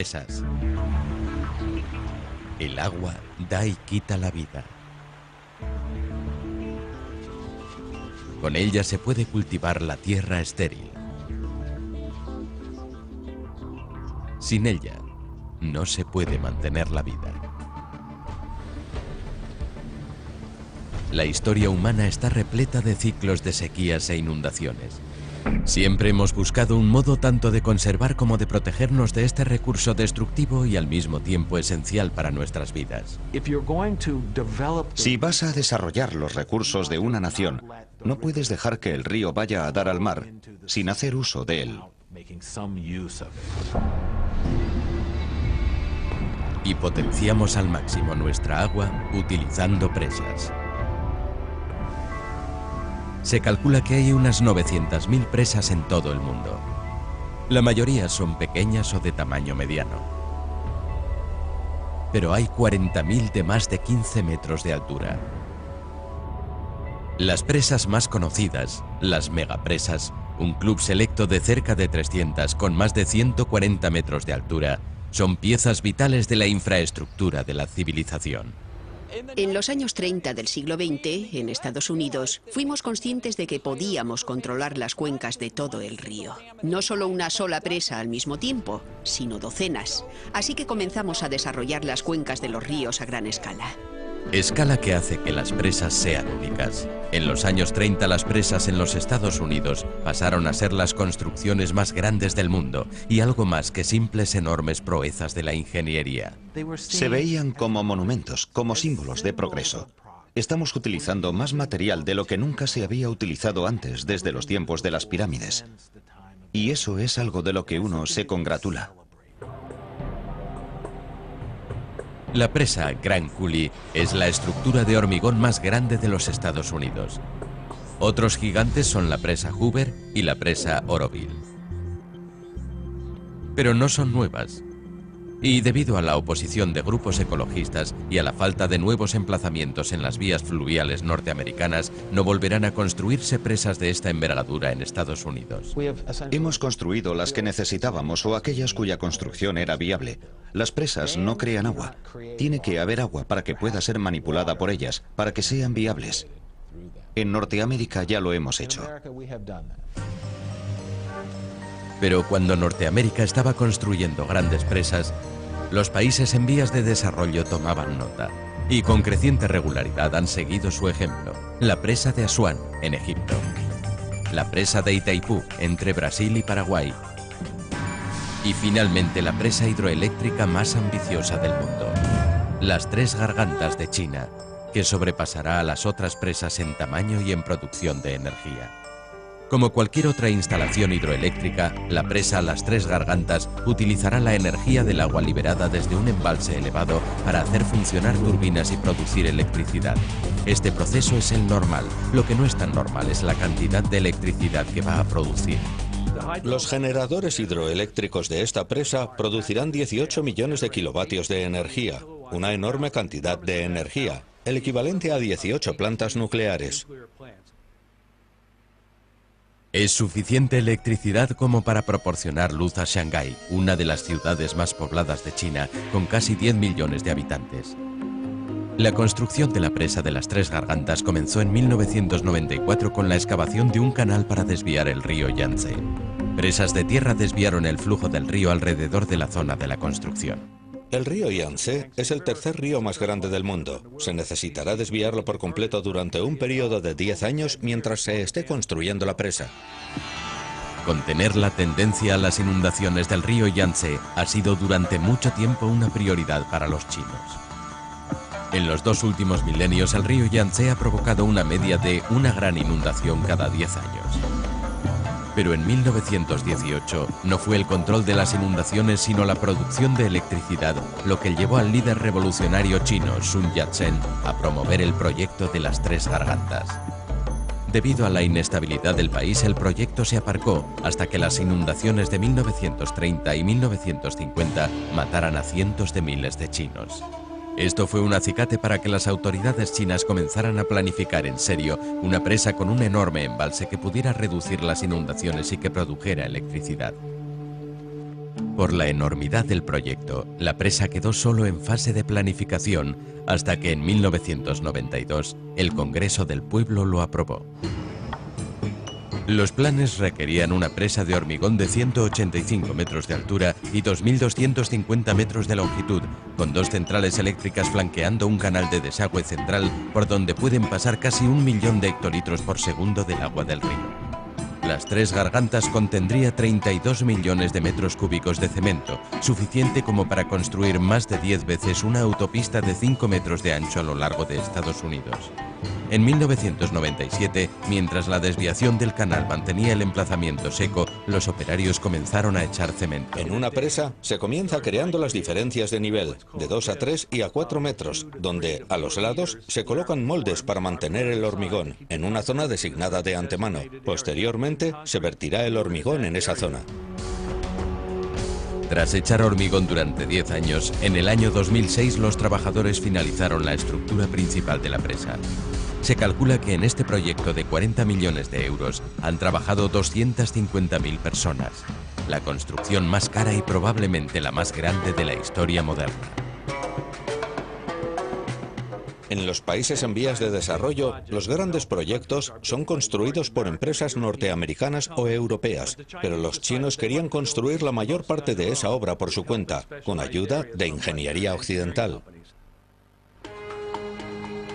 Esas. El agua da y quita la vida. Con ella se puede cultivar la tierra estéril. Sin ella, no se puede mantener la vida. La historia humana está repleta de ciclos de sequías e inundaciones. Siempre hemos buscado un modo tanto de conservar como de protegernos de este recurso destructivo y al mismo tiempo esencial para nuestras vidas. Si vas a desarrollar los recursos de una nación, no puedes dejar que el río vaya a dar al mar sin hacer uso de él. Y potenciamos al máximo nuestra agua utilizando presas. Se calcula que hay unas 900.000 presas en todo el mundo. La mayoría son pequeñas o de tamaño mediano. Pero hay 40.000 de más de 15 metros de altura. Las presas más conocidas, las megapresas, un club selecto de cerca de 300 con más de 140 metros de altura, son piezas vitales de la infraestructura de la civilización. En los años 30 del siglo XX, en Estados Unidos, fuimos conscientes de que podíamos controlar las cuencas de todo el río. No solo una sola presa al mismo tiempo, sino docenas. Así que comenzamos a desarrollar las cuencas de los ríos a gran escala. Escala que hace que las presas sean únicas. En los años 30 las presas en los Estados Unidos pasaron a ser las construcciones más grandes del mundo y algo más que simples enormes proezas de la ingeniería. Se veían como monumentos, como símbolos de progreso. Estamos utilizando más material de lo que nunca se había utilizado antes desde los tiempos de las pirámides. Y eso es algo de lo que uno se congratula. La presa Grand Coulee es la estructura de hormigón más grande de los Estados Unidos. Otros gigantes son la presa Hoover y la presa Oroville. Pero no son nuevas. Y debido a la oposición de grupos ecologistas y a la falta de nuevos emplazamientos en las vías fluviales norteamericanas, no volverán a construirse presas de esta envergadura en Estados Unidos. Hemos construido las que necesitábamos o aquellas cuya construcción era viable. Las presas no crean agua. Tiene que haber agua para que pueda ser manipulada por ellas, para que sean viables. En Norteamérica ya lo hemos hecho. Pero cuando Norteamérica estaba construyendo grandes presas, los países en vías de desarrollo tomaban nota y con creciente regularidad han seguido su ejemplo. La presa de Asuán, en Egipto. La presa de Itaipú, entre Brasil y Paraguay. Y finalmente la presa hidroeléctrica más ambiciosa del mundo. Las Tres Gargantas de China, que sobrepasará a las otras presas en tamaño y en producción de energía. Como cualquier otra instalación hidroeléctrica, la presa Las Tres Gargantas utilizará la energía del agua liberada desde un embalse elevado para hacer funcionar turbinas y producir electricidad. Este proceso es el normal. Lo que no es tan normal es la cantidad de electricidad que va a producir. Los generadores hidroeléctricos de esta presa producirán 18 millones de kilovatios de energía, una enorme cantidad de energía, el equivalente a 18 plantas nucleares. Es suficiente electricidad como para proporcionar luz a Shanghái, una de las ciudades más pobladas de China, con casi 10 millones de habitantes. La construcción de la presa de las Tres Gargantas comenzó en 1994 con la excavación de un canal para desviar el río Yangtze. Presas de tierra desviaron el flujo del río alrededor de la zona de la construcción. El río Yangtze es el tercer río más grande del mundo. Se necesitará desviarlo por completo durante un periodo de 10 años mientras se esté construyendo la presa. Contener la tendencia a las inundaciones del río Yangtze ha sido durante mucho tiempo una prioridad para los chinos. En los 2 últimos milenios el río Yangtze ha provocado una media de una gran inundación cada 10 años. Pero en 1918 no fue el control de las inundaciones sino la producción de electricidad lo que llevó al líder revolucionario chino Sun Yat-sen a promover el proyecto de las Tres Gargantas. Debido a la inestabilidad del país, el proyecto se aparcó hasta que las inundaciones de 1930 y 1950 mataran a cientos de miles de chinos. Esto fue un acicate para que las autoridades chinas comenzaran a planificar en serio una presa con un enorme embalse que pudiera reducir las inundaciones y que produjera electricidad. Por la enormidad del proyecto, la presa quedó solo en fase de planificación hasta que en 1992 el Congreso del Pueblo lo aprobó. Los planes requerían una presa de hormigón de 185 metros de altura y 2.250 metros de longitud, con 2 centrales eléctricas flanqueando un canal de desagüe central por donde pueden pasar casi 1 millón de hectolitros por segundo del agua del río. Las 3 gargantas contendría 32 millones de metros cúbicos de cemento, suficiente como para construir más de 10 veces una autopista de 5 metros de ancho a lo largo de Estados Unidos. En 1997, mientras la desviación del canal mantenía el emplazamiento seco, los operarios comenzaron a echar cemento. En una presa se comienza creando las diferencias de nivel, de 2 a 3 y a 4 metros, donde a los lados se colocan moldes para mantener el hormigón, en una zona designada de antemano. Posteriormente, se vertirá el hormigón en esa zona. Tras echar hormigón durante 10 años, en el año 2006 los trabajadores finalizaron la estructura principal de la presa. Se calcula que en este proyecto de 40 millones de euros han trabajado 250.000 personas, la construcción más cara y probablemente la más grande de la historia moderna. En los países en vías de desarrollo, los grandes proyectos son construidos por empresas norteamericanas o europeas, pero los chinos querían construir la mayor parte de esa obra por su cuenta, con ayuda de ingeniería occidental.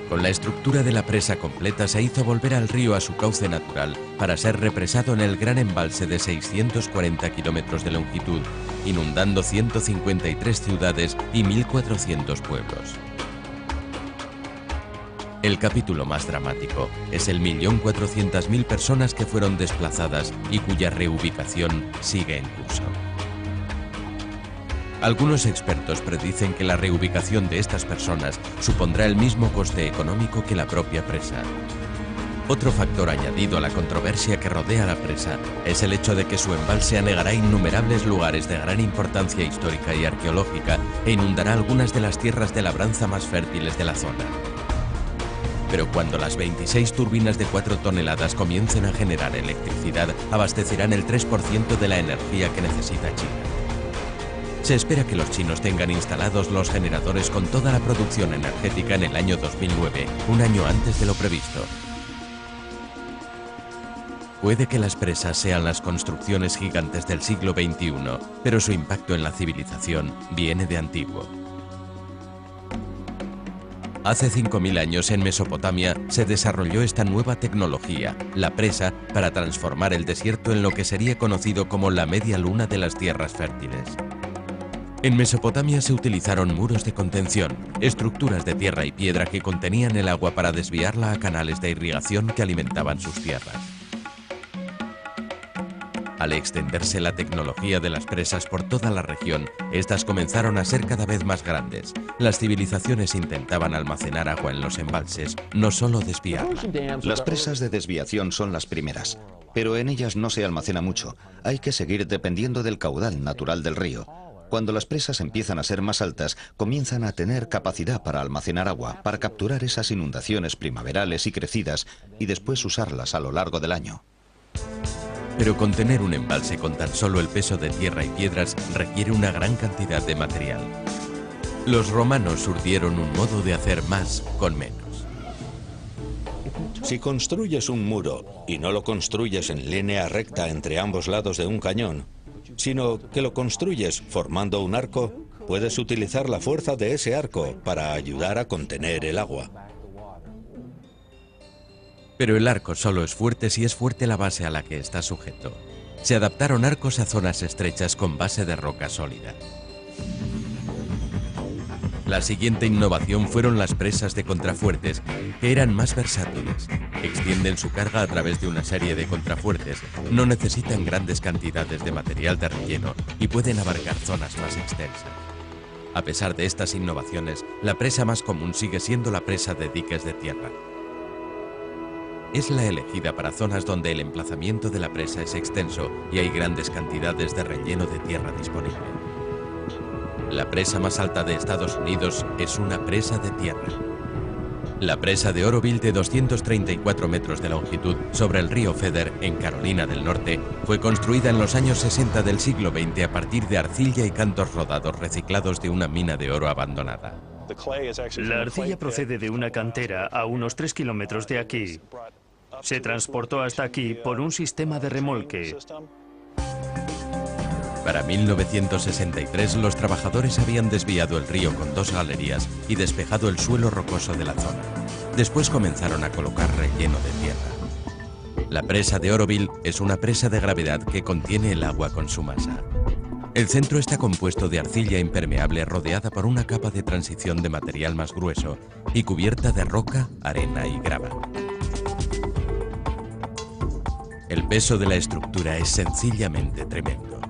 Con la estructura de la presa completa se hizo volver al río a su cauce natural para ser represado en el gran embalse de 640 kilómetros de longitud, inundando 153 ciudades y 1.400 pueblos. El capítulo más dramático es el 1.400.000 personas que fueron desplazadas y cuya reubicación sigue en curso. Algunos expertos predicen que la reubicación de estas personas supondrá el mismo coste económico que la propia presa. Otro factor añadido a la controversia que rodea la presa es el hecho de que su embalse anegará innumerables lugares de gran importancia histórica y arqueológica e inundará algunas de las tierras de labranza más fértiles de la zona. Pero cuando las 26 turbinas de 4 toneladas comiencen a generar electricidad, abastecerán el 3% de la energía que necesita China. Se espera que los chinos tengan instalados los generadores con toda la producción energética en el año 2009, un año antes de lo previsto. Puede que las presas sean las construcciones gigantes del siglo XXI, pero su impacto en la civilización viene de antiguo. Hace 5.000 años en Mesopotamia se desarrolló esta nueva tecnología, la presa, para transformar el desierto en lo que sería conocido como la media luna de las tierras fértiles. En Mesopotamia se utilizaron muros de contención, estructuras de tierra y piedra que contenían el agua para desviarla a canales de irrigación que alimentaban sus tierras. Al extenderse la tecnología de las presas por toda la región, estas comenzaron a ser cada vez más grandes. Las civilizaciones intentaban almacenar agua en los embalses, no solo desviarla. Las presas de desviación son las primeras, pero en ellas no se almacena mucho. Hay que seguir dependiendo del caudal natural del río. Cuando las presas empiezan a ser más altas, comienzan a tener capacidad para almacenar agua, para capturar esas inundaciones primaverales y crecidas y después usarlas a lo largo del año. Pero contener un embalse con tan solo el peso de tierra y piedras requiere una gran cantidad de material. Los romanos urdieron un modo de hacer más con menos. Si construyes un muro y no lo construyes en línea recta entre ambos lados de un cañón, sino que lo construyes formando un arco, puedes utilizar la fuerza de ese arco para ayudar a contener el agua. Pero el arco solo es fuerte si es fuerte la base a la que está sujeto. Se adaptaron arcos a zonas estrechas con base de roca sólida. La siguiente innovación fueron las presas de contrafuertes, que eran más versátiles. Extienden su carga a través de una serie de contrafuertes, no necesitan grandes cantidades de material de relleno y pueden abarcar zonas más extensas. A pesar de estas innovaciones, la presa más común sigue siendo la presa de diques de tierra. Es la elegida para zonas donde el emplazamiento de la presa es extenso y hay grandes cantidades de relleno de tierra disponible. La presa más alta de Estados Unidos es una presa de tierra. La presa de Oroville, de 234 metros de longitud, sobre el río Feather, en Carolina del Norte, fue construida en los años 60 del siglo XX a partir de arcilla y cantos rodados reciclados de una mina de oro abandonada. La arcilla procede de una cantera a unos 3 kilómetros de aquí. Se transportó hasta aquí por un sistema de remolque. Para 1963, los trabajadores habían desviado el río con 2 galerías y despejado el suelo rocoso de la zona. Después comenzaron a colocar relleno de tierra. La presa de Oroville es una presa de gravedad que contiene el agua con su masa. El centro está compuesto de arcilla impermeable rodeada por una capa de transición de material más grueso y cubierta de roca, arena y grava. El peso de la estructura es sencillamente tremendo.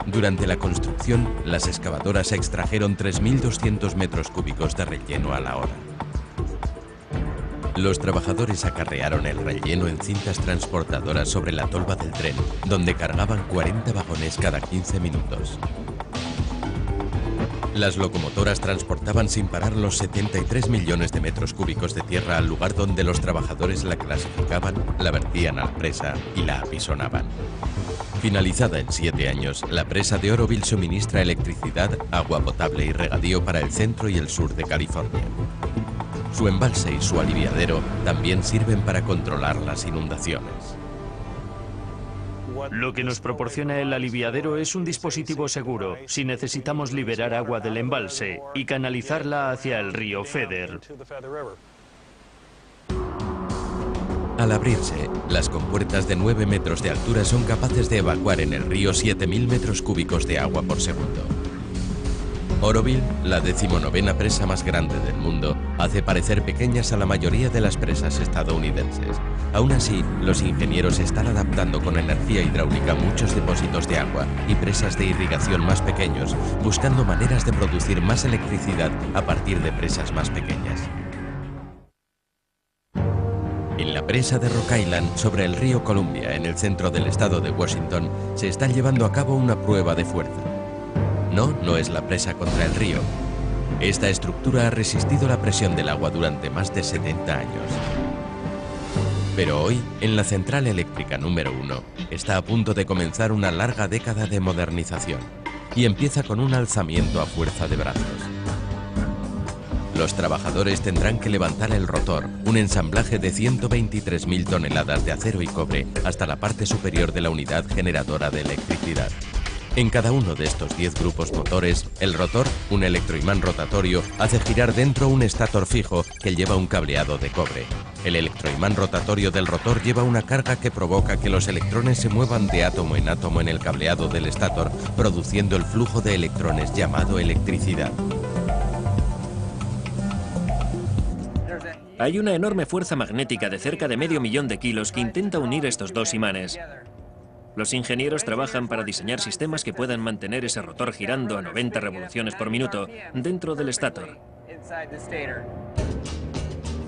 Durante la construcción, las excavadoras extrajeron 3.200 metros cúbicos de relleno a la hora. Los trabajadores acarrearon el relleno en cintas transportadoras sobre la tolva del tren, donde cargaban 40 vagones cada 15 minutos. Las locomotoras transportaban sin parar los 73 millones de metros cúbicos de tierra al lugar donde los trabajadores la clasificaban, la vertían a la presa y la apisonaban. Finalizada en 7 años, la presa de Oroville suministra electricidad, agua potable y regadío para el centro y el sur de California. Su embalse y su aliviadero también sirven para controlar las inundaciones. Lo que nos proporciona el aliviadero es un dispositivo seguro si necesitamos liberar agua del embalse y canalizarla hacia el río Feather. Al abrirse, las compuertas de 9 metros de altura son capaces de evacuar en el río 7.000 metros cúbicos de agua por segundo. Oroville, la 19ª presa más grande del mundo, hace parecer pequeñas a la mayoría de las presas estadounidenses. Aún así, los ingenieros están adaptando con energía hidráulica muchos depósitos de agua y presas de irrigación más pequeños, buscando maneras de producir más electricidad a partir de presas más pequeñas. En la presa de Rock Island, sobre el río Columbia, en el centro del estado de Washington, se está llevando a cabo una prueba de fuerza. No es la presa contra el río. Esta estructura ha resistido la presión del agua durante más de 70 años. Pero hoy, en la central eléctrica número 1, está a punto de comenzar una larga década de modernización y empieza con un alzamiento a fuerza de brazos. Los trabajadores tendrán que levantar el rotor, un ensamblaje de 123.000 toneladas de acero y cobre, hasta la parte superior de la unidad generadora de electricidad. En cada uno de estos 10 grupos motores, el rotor, un electroimán rotatorio, hace girar dentro un estator fijo que lleva un cableado de cobre. El electroimán rotatorio del rotor lleva una carga que provoca que los electrones se muevan de átomo en el cableado del estator, produciendo el flujo de electrones llamado electricidad. Hay una enorme fuerza magnética de cerca de 500.000 de kilos que intenta unir estos dos imanes. Los ingenieros trabajan para diseñar sistemas que puedan mantener ese rotor girando a 90 revoluciones por minuto dentro del estator.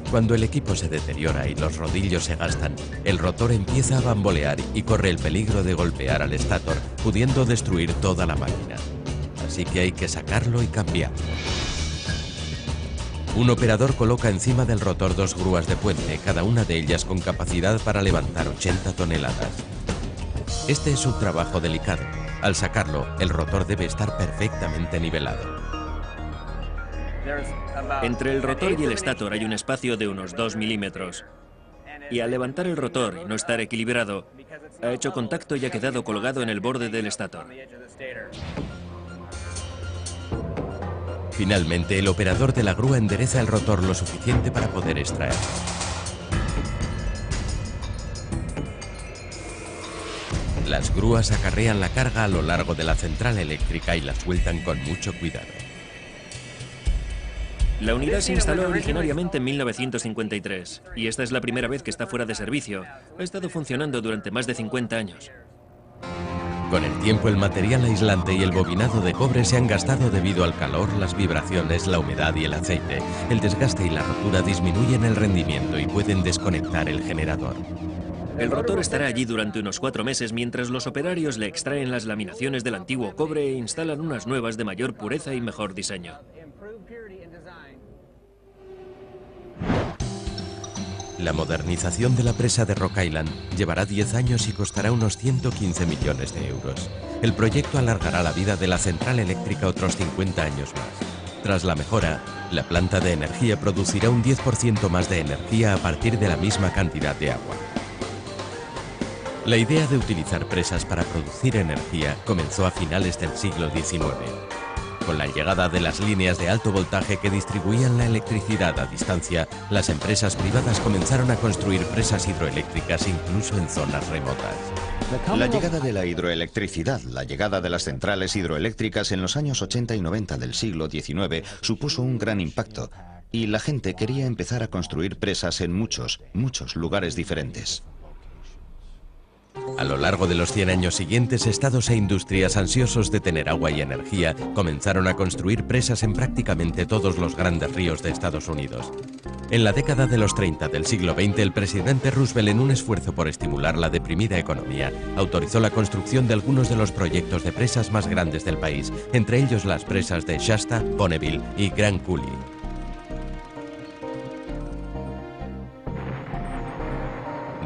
Cuando el equipo se deteriora y los rodillos se gastan, el rotor empieza a bambolear y corre el peligro de golpear al estator, pudiendo destruir toda la máquina. Así que hay que sacarlo y cambiarlo. Un operador coloca encima del rotor 2 grúas de puente, cada una de ellas con capacidad para levantar 80 toneladas. Este es un trabajo delicado. Al sacarlo, el rotor debe estar perfectamente nivelado. Entre el rotor y el estator hay un espacio de unos 2 milímetros. Y al levantar el rotor y no estar equilibrado, ha hecho contacto y ha quedado colgado en el borde del estator. Finalmente, el operador de la grúa endereza el rotor lo suficiente para poder extraerlo. Las grúas acarrean la carga a lo largo de la central eléctrica y la sueltan con mucho cuidado. La unidad se instaló originariamente en 1953 y esta es la primera vez que está fuera de servicio. Ha estado funcionando durante más de 50 años. Con el tiempo, el material aislante y el bobinado de cobre se han gastado debido al calor, las vibraciones, la humedad y el aceite. El desgaste y la rotura disminuyen el rendimiento y pueden desconectar el generador. El rotor estará allí durante unos 4 meses mientras los operarios le extraen las laminaciones del antiguo cobre e instalan unas nuevas de mayor pureza y mejor diseño. La modernización de la presa de Rock Island llevará 10 años y costará unos 115 millones de euros. El proyecto alargará la vida de la central eléctrica otros 50 años más. Tras la mejora, la planta de energía producirá un 10% más de energía a partir de la misma cantidad de agua. La idea de utilizar presas para producir energía comenzó a finales del siglo XIX. Con la llegada de las líneas de alto voltaje que distribuían la electricidad a distancia, las empresas privadas comenzaron a construir presas hidroeléctricas incluso en zonas remotas. La llegada de la hidroelectricidad, la llegada de las centrales hidroeléctricas en los años 80 y 90 del siglo XIX supuso un gran impacto y la gente quería empezar a construir presas en muchos lugares diferentes. A lo largo de los 100 años siguientes, estados e industrias ansiosos de tener agua y energía comenzaron a construir presas en prácticamente todos los grandes ríos de Estados Unidos. En la década de los 30 del siglo XX, el presidente Roosevelt, en un esfuerzo por estimular la deprimida economía, autorizó la construcción de algunos de los proyectos de presas más grandes del país, entre ellos las presas de Shasta, Bonneville y Grand Coulee.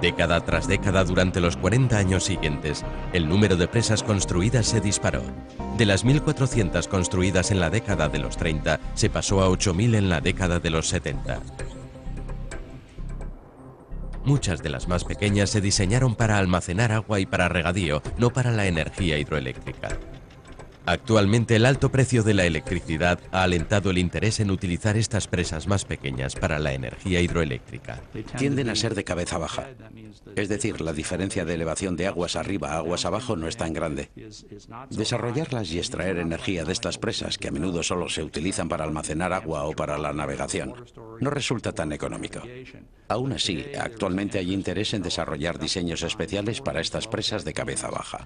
Década tras década, durante los 40 años siguientes, el número de presas construidas se disparó. De las 1.400 construidas en la década de los 30, se pasó a 8.000 en la década de los 70. Muchas de las más pequeñas se diseñaron para almacenar agua y para regadío, no para la energía hidroeléctrica. Actualmente, el alto precio de la electricidad ha alentado el interés en utilizar estas presas más pequeñas para la energía hidroeléctrica. Tienden a ser de cabeza baja. Es decir, la diferencia de elevación de aguas arriba a aguas abajo no es tan grande. Desarrollarlas y extraer energía de estas presas, que a menudo solo se utilizan para almacenar agua o para la navegación, no resulta tan económico. Aún así, actualmente hay interés en desarrollar diseños especiales para estas presas de cabeza baja.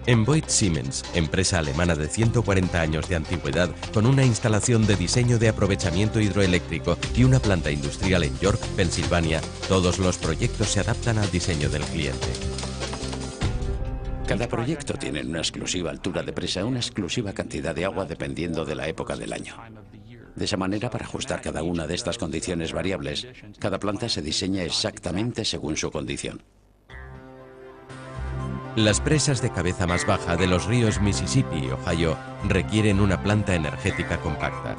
En Boyd Siemens, empresa alemana de 140 años de antigüedad, con una instalación de diseño de aprovechamiento hidroeléctrico y una planta industrial en York, Pensilvania, todos los proyectos se adaptan al diseño del cliente. Cada proyecto tiene una exclusiva altura de presa, una exclusiva cantidad de agua dependiendo de la época del año. De esa manera, para ajustar cada una de estas condiciones variables, cada planta se diseña exactamente según su condición. Las presas de cabeza más baja de los ríos Mississippi y Ohio requieren una planta energética compacta.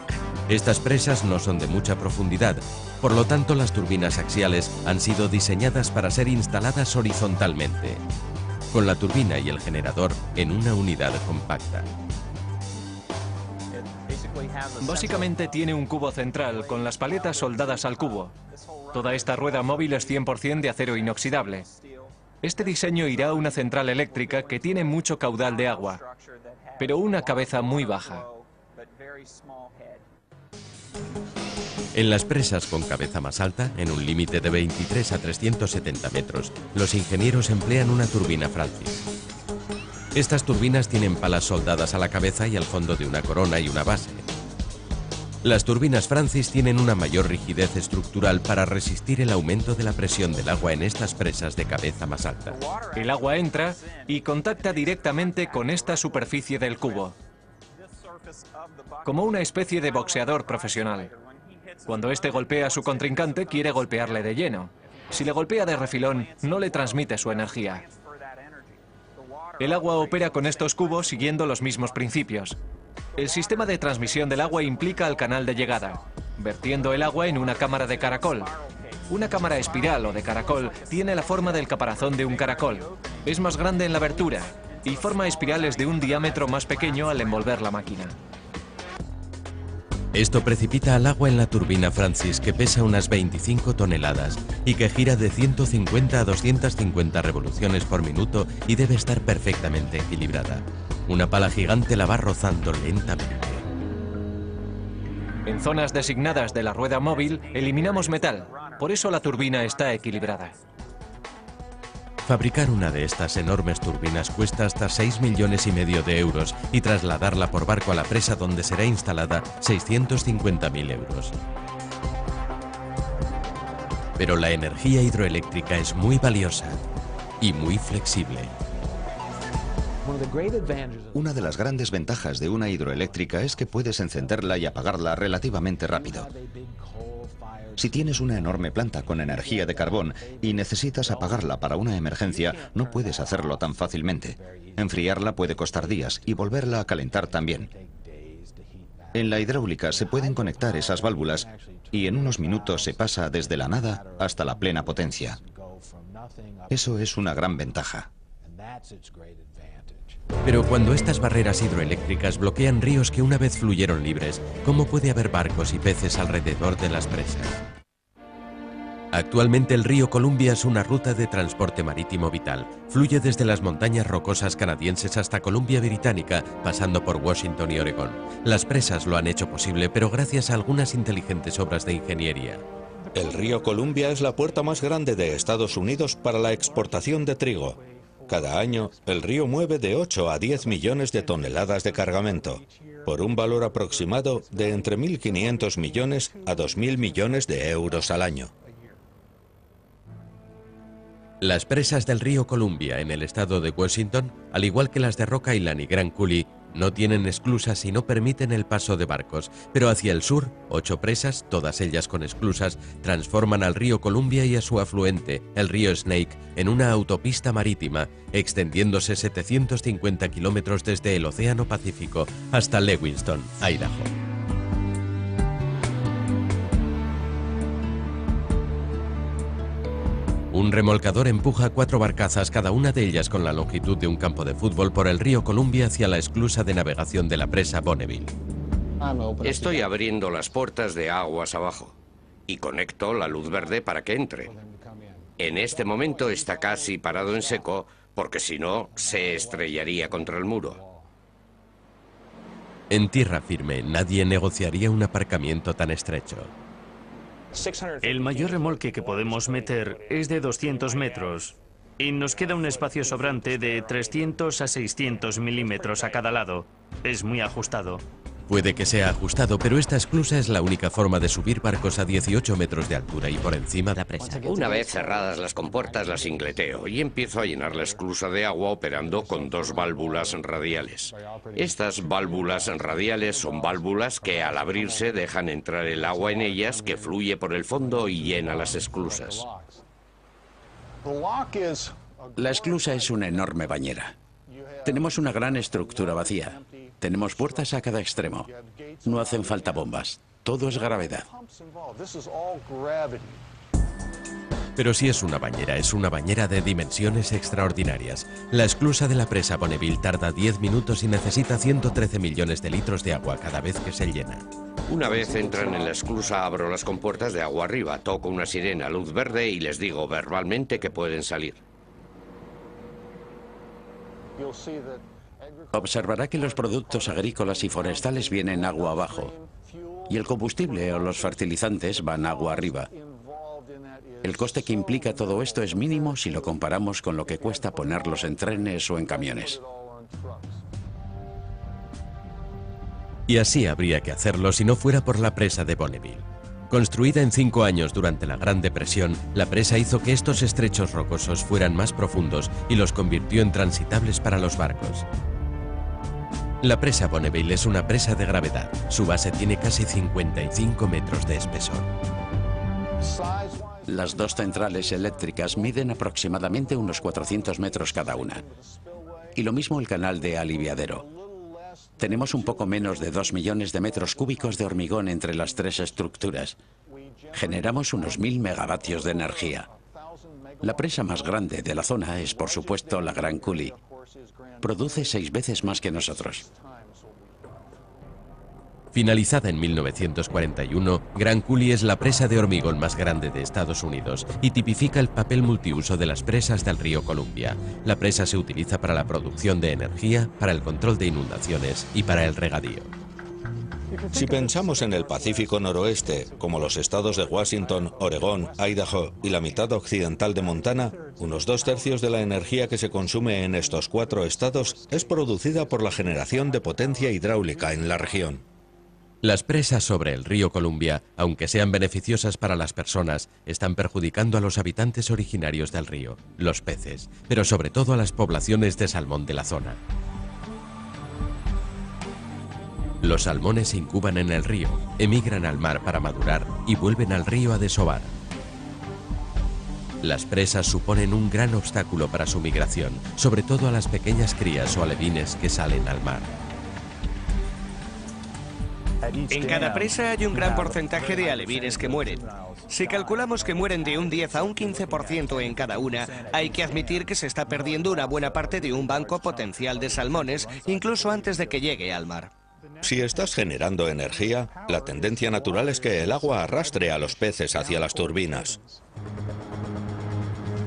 Estas presas no son de mucha profundidad, por lo tanto las turbinas axiales han sido diseñadas para ser instaladas horizontalmente, con la turbina y el generador en una unidad compacta. Básicamente tiene un cubo central con las paletas soldadas al cubo. Toda esta rueda móvil es 100% de acero inoxidable. Este diseño irá a una central eléctrica que tiene mucho caudal de agua, pero una cabeza muy baja. En las presas con cabeza más alta, en un límite de 23 a 370 metros, los ingenieros emplean una turbina Francis. Estas turbinas tienen palas soldadas a la cabeza y al fondo de una corona y una base. Las turbinas Francis tienen una mayor rigidez estructural para resistir el aumento de la presión del agua en estas presas de cabeza más alta. El agua entra y contacta directamente con esta superficie del cubo, como una especie de boxeador profesional. Cuando este golpea a su contrincante, quiere golpearle de lleno. Si le golpea de refilón, no le transmite su energía. El agua opera con estos cubos siguiendo los mismos principios. El sistema de transmisión del agua implica al canal de llegada, vertiendo el agua en una cámara de caracol. Una cámara espiral o de caracol tiene la forma del caparazón de un caracol. Es más grande en la abertura y forma espirales de un diámetro más pequeño al envolver la máquina. Esto precipita al agua en la turbina Francis, que pesa unas 25 toneladas y que gira de 150 a 250 revoluciones por minuto y debe estar perfectamente equilibrada. Una pala gigante la va rozando lentamente. En zonas designadas de la rueda móvil eliminamos metal, por eso la turbina está equilibrada. Fabricar una de estas enormes turbinas cuesta hasta 6,5 millones de euros y trasladarla por barco a la presa donde será instalada 650.000 euros. Pero la energía hidroeléctrica es muy valiosa y muy flexible. Una de las grandes ventajas de una hidroeléctrica es que puedes encenderla y apagarla relativamente rápido. Si tienes una enorme planta con energía de carbón y necesitas apagarla para una emergencia, no puedes hacerlo tan fácilmente. Enfriarla puede costar días y volverla a calentar también. En la hidráulica se pueden conectar esas válvulas y en unos minutos se pasa desde la nada hasta la plena potencia. Eso es una gran ventaja. Pero cuando estas barreras hidroeléctricas bloquean ríos que una vez fluyeron libres, ¿cómo puede haber barcos y peces alrededor de las presas? Actualmente el río Columbia es una ruta de transporte marítimo vital. Fluye desde las montañas rocosas canadienses hasta Columbia Británica, pasando por Washington y Oregón. Las presas lo han hecho posible, pero gracias a algunas inteligentes obras de ingeniería. El río Columbia es la puerta más grande de Estados Unidos para la exportación de trigo. Cada año, el río mueve de 8 a 10 millones de toneladas de cargamento, por un valor aproximado de entre 1.500 millones a 2.000 millones de euros al año. Las presas del río Columbia en el estado de Washington, al igual que las de Rock Island y Grand Coulee, no tienen esclusas y no permiten el paso de barcos, pero hacia el sur, 8 presas, todas ellas con esclusas, transforman al río Columbia y a su afluente, el río Snake, en una autopista marítima, extendiéndose 750 kilómetros desde el Océano Pacífico hasta Lewiston, Idaho. Un remolcador empuja 4 barcazas, cada una de ellas con la longitud de un campo de fútbol, por el río Columbia hacia la esclusa de navegación de la presa Bonneville. Estoy abriendo las puertas de aguas abajo y conecto la luz verde para que entre. En este momento está casi parado en seco porque si no se estrellaría contra el muro. En tierra firme, nadie negociaría un aparcamiento tan estrecho. El mayor remolque que podemos meter es de 200 metros y nos queda un espacio sobrante de 300 a 600 milímetros a cada lado. Es muy ajustado. Puede que sea ajustado, pero esta esclusa es la única forma de subir barcos a 18 metros de altura y por encima de la presa. Una vez cerradas las compuertas las ingleteo y empiezo a llenar la esclusa de agua operando con 2 válvulas radiales. Estas válvulas radiales son válvulas que al abrirse dejan entrar el agua en ellas, que fluye por el fondo y llena las esclusas. La esclusa es una enorme bañera. Tenemos una gran estructura vacía. Tenemos puertas a cada extremo. No hacen falta bombas. Todo es gravedad. Pero si es una bañera de dimensiones extraordinarias. La esclusa de la presa Bonneville tarda 10 minutos y necesita 113 millones de litros de agua cada vez que se llena. Una vez entran en la esclusa, abro las compuertas de agua arriba, toco una sirena luz verde y les digo verbalmente que pueden salir. Observará que los productos agrícolas y forestales vienen agua abajo y el combustible o los fertilizantes van agua arriba. El coste que implica todo esto es mínimo si lo comparamos con lo que cuesta ponerlos en trenes o en camiones. Y así habría que hacerlo si no fuera por la presa de Bonneville. Construida en 5 años durante la Gran Depresión, la presa hizo que estos estrechos rocosos fueran más profundos y los convirtió en transitables para los barcos. La presa Bonneville es una presa de gravedad. Su base tiene casi 55 metros de espesor. Las 2 centrales eléctricas miden aproximadamente unos 400 metros cada una. Y lo mismo el canal de aliviadero. Tenemos un poco menos de 2 millones de metros cúbicos de hormigón entre las 3 estructuras. Generamos unos 1000 megavatios de energía. La presa más grande de la zona es, por supuesto, la Grand Coulee. Produce 6 veces más que nosotros. Finalizada en 1941, Grand Coulee es la presa de hormigón más grande de Estados Unidos y tipifica el papel multiuso de las presas del río Columbia. La presa se utiliza para la producción de energía, para el control de inundaciones y para el regadío. Si pensamos en el Pacífico Noroeste, como los estados de Washington, Oregón, Idaho y la mitad occidental de Montana, unos 2/3 de la energía que se consume en estos 4 estados es producida por la generación de potencia hidráulica en la región. Las presas sobre el río Columbia, aunque sean beneficiosas para las personas, están perjudicando a los habitantes originarios del río, los peces, pero sobre todo a las poblaciones de salmón de la zona. Los salmones se incuban en el río, emigran al mar para madurar y vuelven al río a desovar. Las presas suponen un gran obstáculo para su migración, sobre todo a las pequeñas crías o alevines que salen al mar. En cada presa hay un gran porcentaje de alevines que mueren. Si calculamos que mueren de un 10 a un 15% en cada una, hay que admitir que se está perdiendo una buena parte de un banco potencial de salmones, incluso antes de que llegue al mar. Si estás generando energía, la tendencia natural es que el agua arrastre a los peces hacia las turbinas.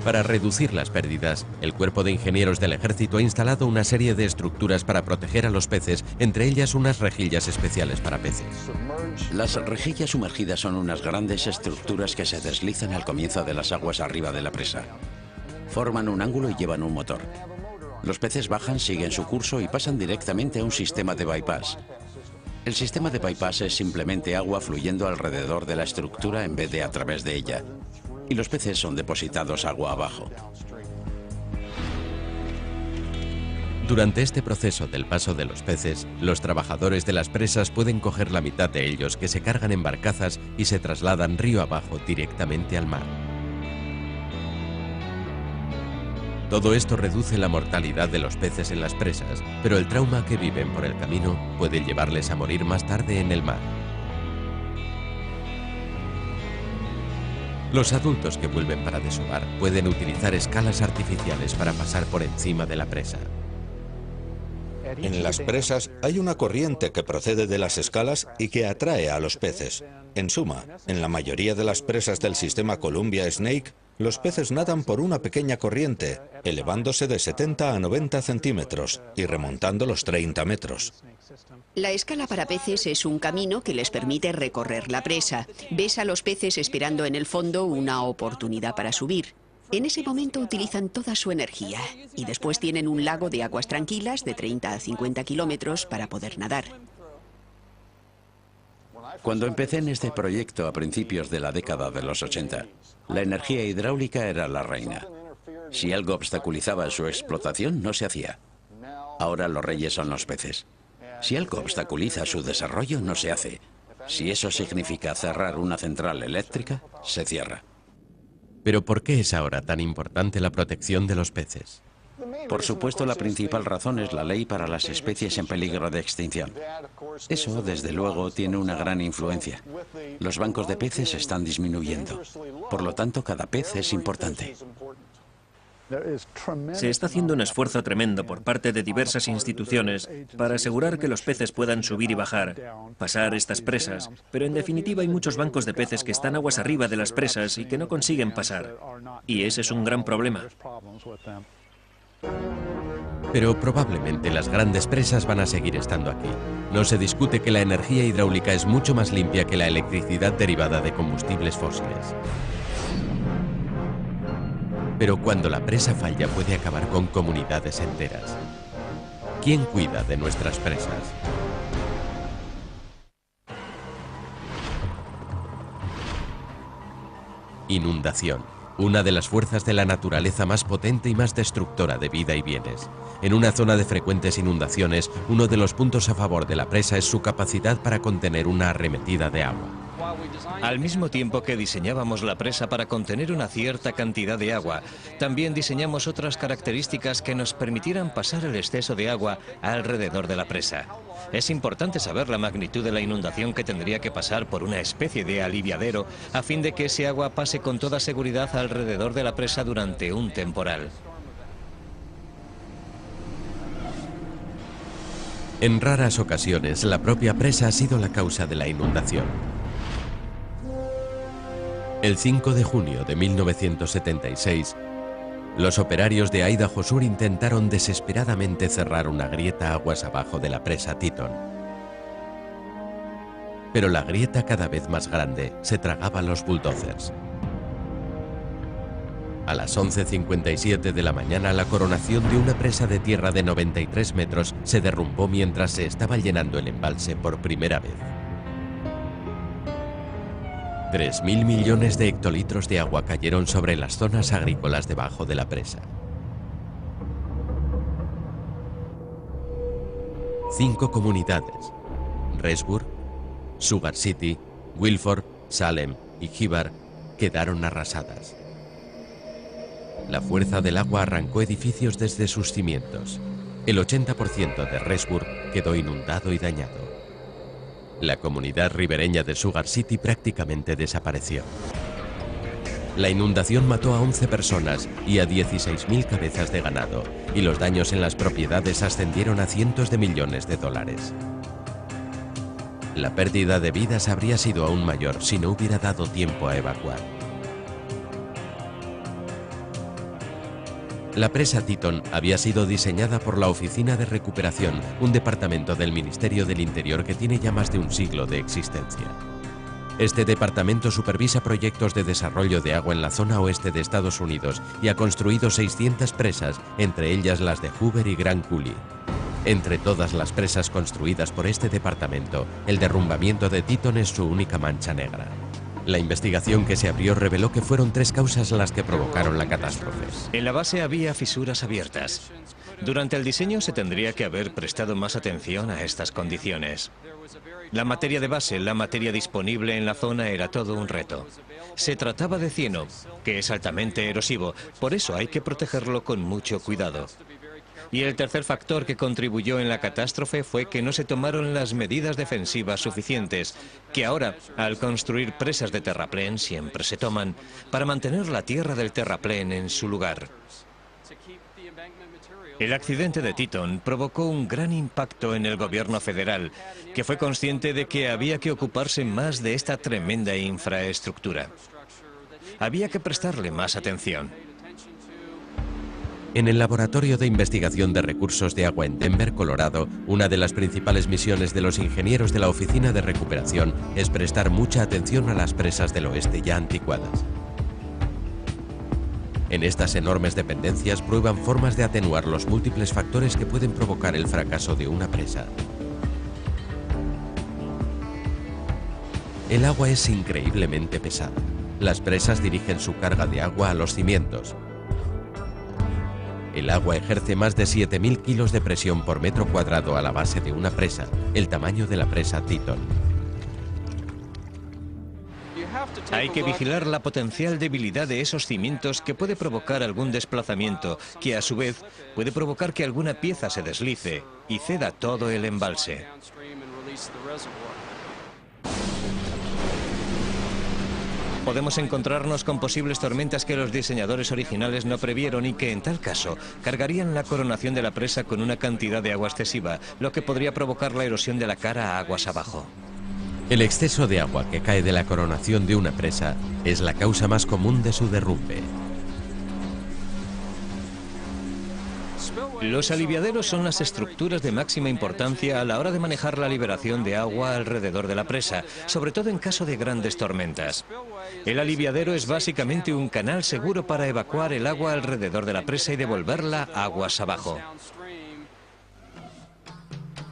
Para reducir las pérdidas, el Cuerpo de Ingenieros del Ejército ha instalado una serie de estructuras para proteger a los peces, entre ellas unas rejillas especiales para peces. Las rejillas sumergidas son unas grandes estructuras que se deslizan al comienzo de las aguas arriba de la presa. Forman un ángulo y llevan un motor. Los peces bajan, siguen su curso y pasan directamente a un sistema de bypass. El sistema de bypass es simplemente agua fluyendo alrededor de la estructura en vez de a través de ella. Y los peces son depositados agua abajo. Durante este proceso del paso de los peces, los trabajadores de las presas pueden coger la mitad de ellos, que se cargan en barcazas y se trasladan río abajo directamente al mar. Todo esto reduce la mortalidad de los peces en las presas, pero el trauma que viven por el camino puede llevarles a morir más tarde en el mar. Los adultos que vuelven para desovar pueden utilizar escalas artificiales para pasar por encima de la presa. En las presas hay una corriente que procede de las escalas y que atrae a los peces. En suma, en la mayoría de las presas del sistema Columbia Snake, los peces nadan por una pequeña corriente, elevándose de 70 a 90 centímetros y remontando los 30 metros. La escala para peces es un camino que les permite recorrer la presa. Ves a los peces esperando en el fondo una oportunidad para subir. En ese momento utilizan toda su energía y después tienen un lago de aguas tranquilas de 30 a 50 kilómetros para poder nadar. Cuando empecé en este proyecto a principios de la década de los 80, la energía hidráulica era la reina. Si algo obstaculizaba su explotación, no se hacía. Ahora los reyes son los peces. Si algo obstaculiza su desarrollo, no se hace. Si eso significa cerrar una central eléctrica, se cierra. Pero ¿por qué es ahora tan importante la protección de los peces? Por supuesto, la principal razón es la ley para las especies en peligro de extinción. Eso, desde luego, tiene una gran influencia. Los bancos de peces están disminuyendo. Por lo tanto, cada pez es importante. Se está haciendo un esfuerzo tremendo por parte de diversas instituciones para asegurar que los peces puedan subir y bajar, pasar estas presas, pero en definitiva hay muchos bancos de peces que están aguas arriba de las presas y que no consiguen pasar. Y ese es un gran problema. Pero probablemente las grandes presas van a seguir estando aquí. No se discute que la energía hidráulica es mucho más limpia que la electricidad derivada de combustibles fósiles. Pero cuando la presa falla puede acabar con comunidades enteras. ¿Quién cuida de nuestras presas? Inundación. Una de las fuerzas de la naturaleza más potente y más destructora de vida y bienes. En una zona de frecuentes inundaciones, uno de los puntos a favor de la presa es su capacidad para contener una arremetida de agua. Al mismo tiempo que diseñábamos la presa para contener una cierta cantidad de agua, también diseñamos otras características que nos permitieran pasar el exceso de agua alrededor de la presa. Es importante saber la magnitud de la inundación que tendría que pasar por una especie de aliviadero a fin de que ese agua pase con toda seguridad alrededor de la presa durante un temporal. En raras ocasiones, la propia presa ha sido la causa de la inundación. El 5 de junio de 1976, los operarios de Idaho Sur intentaron desesperadamente cerrar una grieta aguas abajo de la presa Teton. Pero la grieta, cada vez más grande, se tragaba a los bulldozers. A las 11:57 de la mañana, la coronación de una presa de tierra de 93 metros se derrumbó mientras se estaba llenando el embalse por primera vez. 3.000 millones de hectolitros de agua cayeron sobre las zonas agrícolas debajo de la presa. 5 comunidades, Rexburg, Sugar City, Wilford, Salem y Hibbard, quedaron arrasadas. La fuerza del agua arrancó edificios desde sus cimientos. El 80% de Rexburg quedó inundado y dañado. La comunidad ribereña de Sugar City prácticamente desapareció. La inundación mató a 11 personas y a 16.000 cabezas de ganado, y los daños en las propiedades ascendieron a cientos de millones de dólares. La pérdida de vidas habría sido aún mayor si no hubiera dado tiempo a evacuar. La presa Teton había sido diseñada por la Oficina de Recuperación, un departamento del Ministerio del Interior que tiene ya más de un siglo de existencia. Este departamento supervisa proyectos de desarrollo de agua en la zona oeste de Estados Unidos y ha construido 600 presas, entre ellas las de Hoover y Grand Coulee. Entre todas las presas construidas por este departamento, el derrumbamiento de Teton es su única mancha negra. La investigación que se abrió reveló que fueron 3 causas las que provocaron la catástrofe. En la base había fisuras abiertas. Durante el diseño se tendría que haber prestado más atención a estas condiciones. La materia de base, la materia disponible en la zona era todo un reto. Se trataba de cieno, que es altamente erosivo, por eso hay que protegerlo con mucho cuidado. Y el tercer factor que contribuyó en la catástrofe fue que no se tomaron las medidas defensivas suficientes, que ahora, al construir presas de terraplén, siempre se toman, para mantener la tierra del terraplén en su lugar. El accidente de Teton provocó un gran impacto en el gobierno federal, que fue consciente de que había que ocuparse más de esta tremenda infraestructura. Había que prestarle más atención. En el Laboratorio de Investigación de Recursos de Agua en Denver, Colorado, una de las principales misiones de los ingenieros de la Oficina de Recuperación es prestar mucha atención a las presas del oeste ya anticuadas. En estas enormes dependencias prueban formas de atenuar los múltiples factores que pueden provocar el fracaso de una presa. El agua es increíblemente pesada. Las presas dirigen su carga de agua a los cimientos. El agua ejerce más de 7.000 kilos de presión por metro cuadrado a la base de una presa, el tamaño de la presa Teton. Hay que vigilar la potencial debilidad de esos cimientos que puede provocar algún desplazamiento, que a su vez puede provocar que alguna pieza se deslice y ceda todo el embalse. Podemos encontrarnos con posibles tormentas que los diseñadores originales no previeron y que, en tal caso, cargarían la coronación de la presa con una cantidad de agua excesiva, lo que podría provocar la erosión de la cara a aguas abajo. El exceso de agua que cae de la coronación de una presa es la causa más común de su derrumbe. Los aliviaderos son las estructuras de máxima importancia a la hora de manejar la liberación de agua alrededor de la presa, sobre todo en caso de grandes tormentas. El aliviadero es básicamente un canal seguro para evacuar el agua alrededor de la presa y devolverla aguas abajo.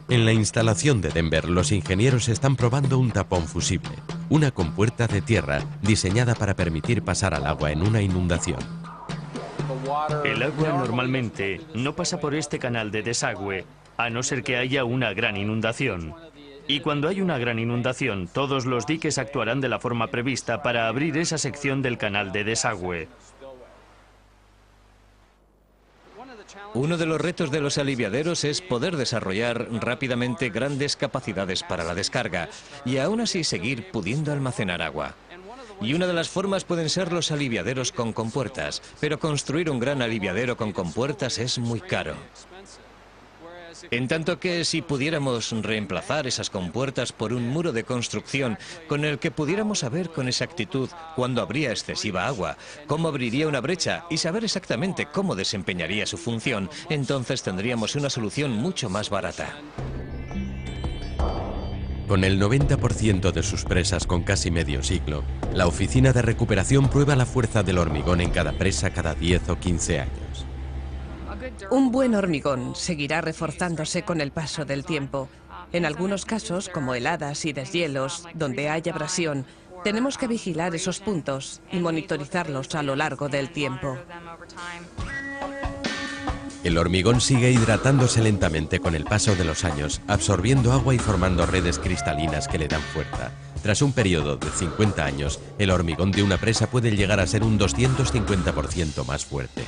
En la instalación de Denver, los ingenieros están probando un tapón fusible, una compuerta de tierra diseñada para permitir pasar al agua en una inundación. El agua normalmente no pasa por este canal de desagüe, a no ser que haya una gran inundación. Y cuando hay una gran inundación, todos los diques actuarán de la forma prevista para abrir esa sección del canal de desagüe. Uno de los retos de los aliviaderos es poder desarrollar rápidamente grandes capacidades para la descarga y aún así seguir pudiendo almacenar agua. Y una de las formas pueden ser los aliviaderos con compuertas, pero construir un gran aliviadero con compuertas es muy caro. En tanto que si pudiéramos reemplazar esas compuertas por un muro de construcción con el que pudiéramos saber con exactitud cuándo habría excesiva agua, cómo abriría una brecha y saber exactamente cómo desempeñaría su función, entonces tendríamos una solución mucho más barata. Con el 90% de sus presas con casi medio siglo, la Oficina de Recuperación prueba la fuerza del hormigón en cada presa cada 10 o 15 años. Un buen hormigón seguirá reforzándose con el paso del tiempo. En algunos casos, como heladas y deshielos, donde hay abrasión, Tenemos que vigilar esos puntos y monitorizarlos a lo largo del tiempo. El hormigón sigue hidratándose lentamente con el paso de los años, absorbiendo agua y formando redes cristalinas que le dan fuerza. Tras un periodo de 50 años, el hormigón de una presa puede llegar a ser un 250% más fuerte.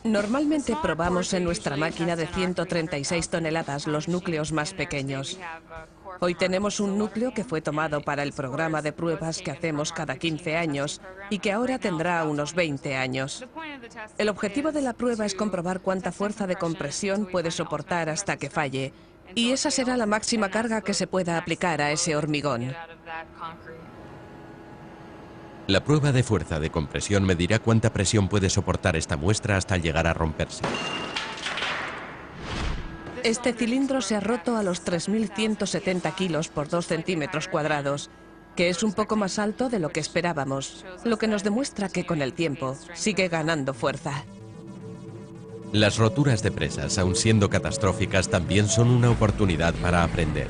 Normalmente probamos en nuestra máquina de 136 toneladas los núcleos más pequeños. Hoy tenemos un núcleo que fue tomado para el programa de pruebas que hacemos cada 15 años y que ahora tendrá unos 20 años. El objetivo de la prueba es comprobar cuánta fuerza de compresión puede soportar hasta que falle, y esa será la máxima carga que se pueda aplicar a ese hormigón. La prueba de fuerza de compresión medirá cuánta presión puede soportar esta muestra hasta llegar a romperse. Este cilindro se ha roto a los 3.170 kilos por 2 centímetros cuadrados, que es un poco más alto de lo que esperábamos, lo que nos demuestra que con el tiempo sigue ganando fuerza. Las roturas de presas, aun siendo catastróficas, también son una oportunidad para aprender.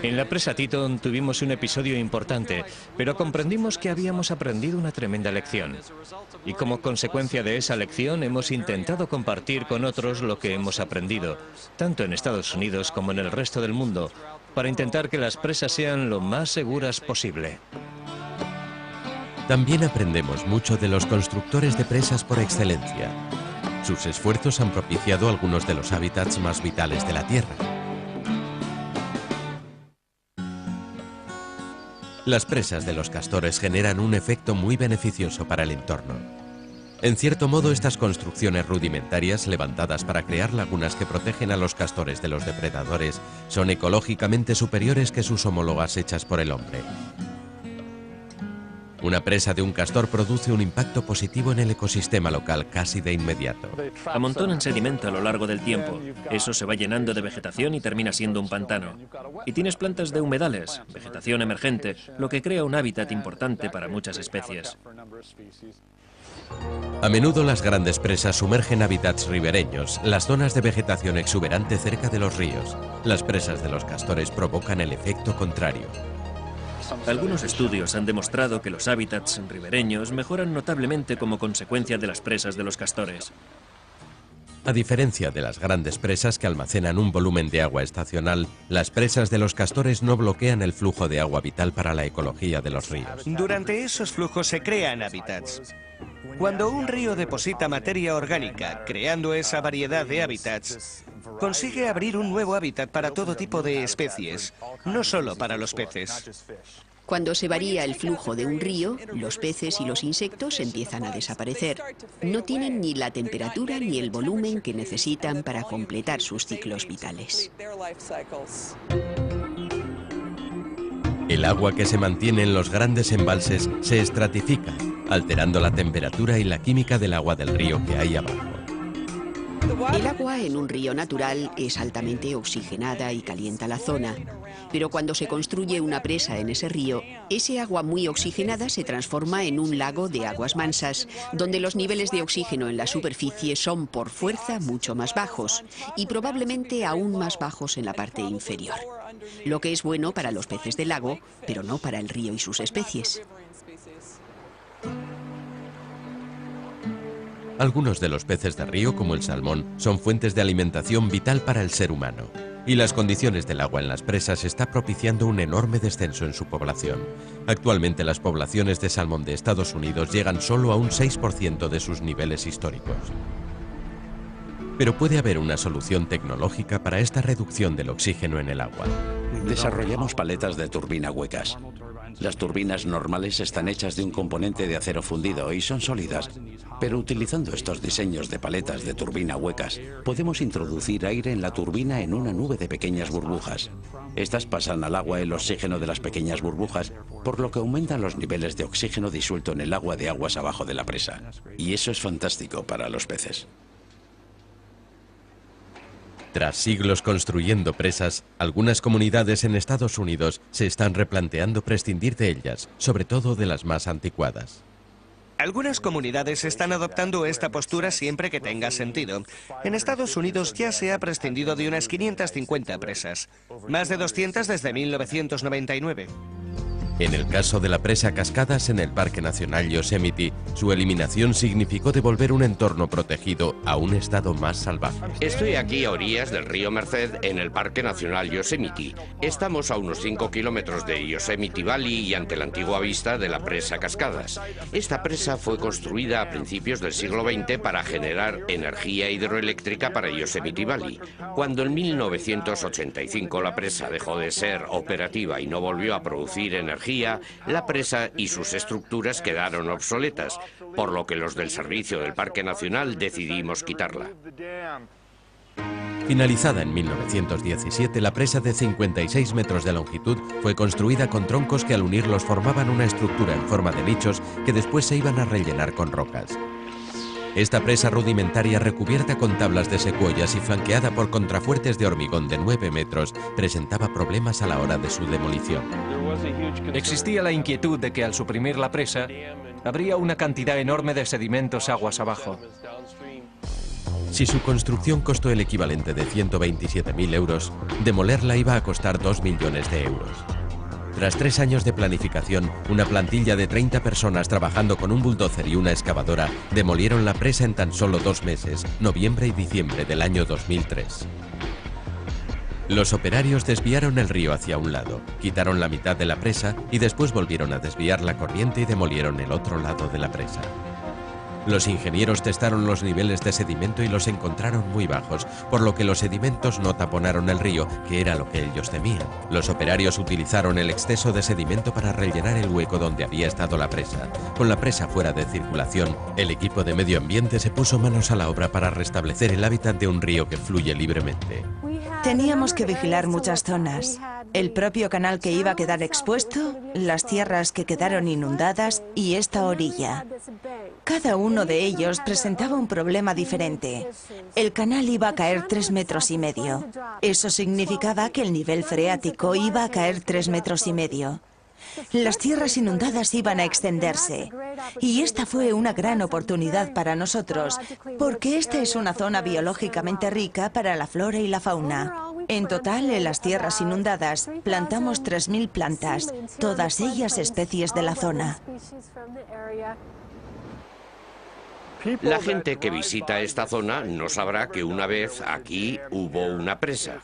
En la presa Teton tuvimos un episodio importante, pero comprendimos que habíamos aprendido una tremenda lección. Y como consecuencia de esa lección hemos intentado compartir con otros lo que hemos aprendido, tanto en Estados Unidos como en el resto del mundo, para intentar que las presas sean lo más seguras posible. También aprendemos mucho de los constructores de presas por excelencia. Sus esfuerzos han propiciado algunos de los hábitats más vitales de la Tierra. Las presas de los castores generan un efecto muy beneficioso para el entorno. En cierto modo, estas construcciones rudimentarias, levantadas para crear lagunas que protegen a los castores de los depredadores, son ecológicamente superiores que sus homólogas hechas por el hombre. Una presa de un castor produce un impacto positivo en el ecosistema local casi de inmediato. Amontonan sedimento a lo largo del tiempo. Eso se va llenando de vegetación y termina siendo un pantano. Y tienes plantas de humedales, vegetación emergente, lo que crea un hábitat importante para muchas especies. A menudo las grandes presas sumergen hábitats ribereños, las zonas de vegetación exuberante cerca de los ríos. Las presas de los castores provocan el efecto contrario. Algunos estudios han demostrado que los hábitats ribereños mejoran notablemente como consecuencia de las presas de los castores. A diferencia de las grandes presas que almacenan un volumen de agua estacional, las presas de los castores no bloquean el flujo de agua vital para la ecología de los ríos. Durante esos flujos se crean hábitats. Cuando un río deposita materia orgánica, creando esa variedad de hábitats, consigue abrir un nuevo hábitat para todo tipo de especies, no solo para los peces. Cuando se varía el flujo de un río, los peces y los insectos empiezan a desaparecer. No tienen ni la temperatura ni el volumen que necesitan para completar sus ciclos vitales. El agua que se mantiene en los grandes embalses se estratifica, alterando la temperatura y la química del agua del río que hay abajo. El agua en un río natural es altamente oxigenada y calienta la zona, pero cuando se construye una presa en ese río, ese agua muy oxigenada se transforma en un lago de aguas mansas, donde los niveles de oxígeno en la superficie son por fuerza mucho más bajos y probablemente aún más bajos en la parte inferior, lo que es bueno para los peces del lago, pero no para el río y sus especies. Algunos de los peces de río, como el salmón, son fuentes de alimentación vital para el ser humano. Y las condiciones del agua en las presas está propiciando un enorme descenso en su población. Actualmente las poblaciones de salmón de Estados Unidos llegan solo a un 6% de sus niveles históricos. Pero puede haber una solución tecnológica para esta reducción del oxígeno en el agua. Desarrollamos paletas de turbina huecas. Las turbinas normales están hechas de un componente de acero fundido y son sólidas, pero utilizando estos diseños de paletas de turbina huecas, podemos introducir aire en la turbina en una nube de pequeñas burbujas. Estas pasan al agua el oxígeno de las pequeñas burbujas, por lo que aumentan los niveles de oxígeno disuelto en el agua de aguas abajo de la presa. Y eso es fantástico para los peces. Tras siglos construyendo presas, algunas comunidades en Estados Unidos se están replanteando prescindir de ellas, sobre todo de las más anticuadas. Algunas comunidades están adoptando esta postura siempre que tenga sentido. En Estados Unidos ya se ha prescindido de unas 550 presas, más de 200 desde 1999. En el caso de la presa Cascadas en el Parque Nacional Yosemite, su eliminación significó devolver un entorno protegido a un estado más salvaje. Estoy aquí a orillas del río Merced en el Parque Nacional Yosemite. Estamos a unos 5 kilómetros de Yosemite Valley y ante la antigua vista de la presa Cascadas. Esta presa fue construida a principios del siglo XX para generar energía hidroeléctrica para Yosemite Valley. Cuando en 1985 la presa dejó de ser operativa y no volvió a producir energía, la presa y sus estructuras quedaron obsoletas, por lo que los del servicio del Parque Nacional decidimos quitarla. Finalizada en 1917, la presa de 56 metros de longitud fue construida con troncos que al unirlos formaban una estructura en forma de nichos que después se iban a rellenar con rocas. Esta presa rudimentaria, recubierta con tablas de secuoyas y flanqueada por contrafuertes de hormigón de 9 metros, presentaba problemas a la hora de su demolición. Existía la inquietud de que al suprimir la presa, habría una cantidad enorme de sedimentos aguas abajo. Si su construcción costó el equivalente de 127.000 euros, demolerla iba a costar 2 millones de euros. Tras 3 años de planificación, una plantilla de 30 personas trabajando con un bulldozer y una excavadora demolieron la presa en tan solo 2 meses, noviembre y diciembre del año 2003. Los operarios desviaron el río hacia un lado, quitaron la mitad de la presa y después volvieron a desviar la corriente y demolieron el otro lado de la presa. Los ingenieros testaron los niveles de sedimento y los encontraron muy bajos, por lo que los sedimentos no taponaron el río, que era lo que ellos temían. Los operarios utilizaron el exceso de sedimento para rellenar el hueco donde había estado la presa. Con la presa fuera de circulación, el equipo de medio ambiente se puso manos a la obra para restablecer el hábitat de un río que fluye libremente. Teníamos que vigilar muchas zonas. El propio canal que iba a quedar expuesto, las tierras que quedaron inundadas y esta orilla. Cada uno de ellos presentaba un problema diferente. El canal iba a caer 3,5 metros. Eso significaba que el nivel freático iba a caer 3,5 metros. Las tierras inundadas iban a extenderse. Y esta fue una gran oportunidad para nosotros, porque esta es una zona biológicamente rica para la flora y la fauna. En total, en las tierras inundadas, plantamos 3.000 plantas, todas ellas especies de la zona. La gente que visita esta zona no sabrá que una vez aquí hubo una presa.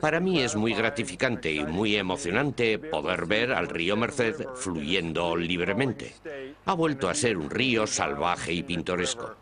Para mí es muy gratificante y muy emocionante poder ver al río Merced fluyendo libremente. Ha vuelto a ser un río salvaje y pintoresco.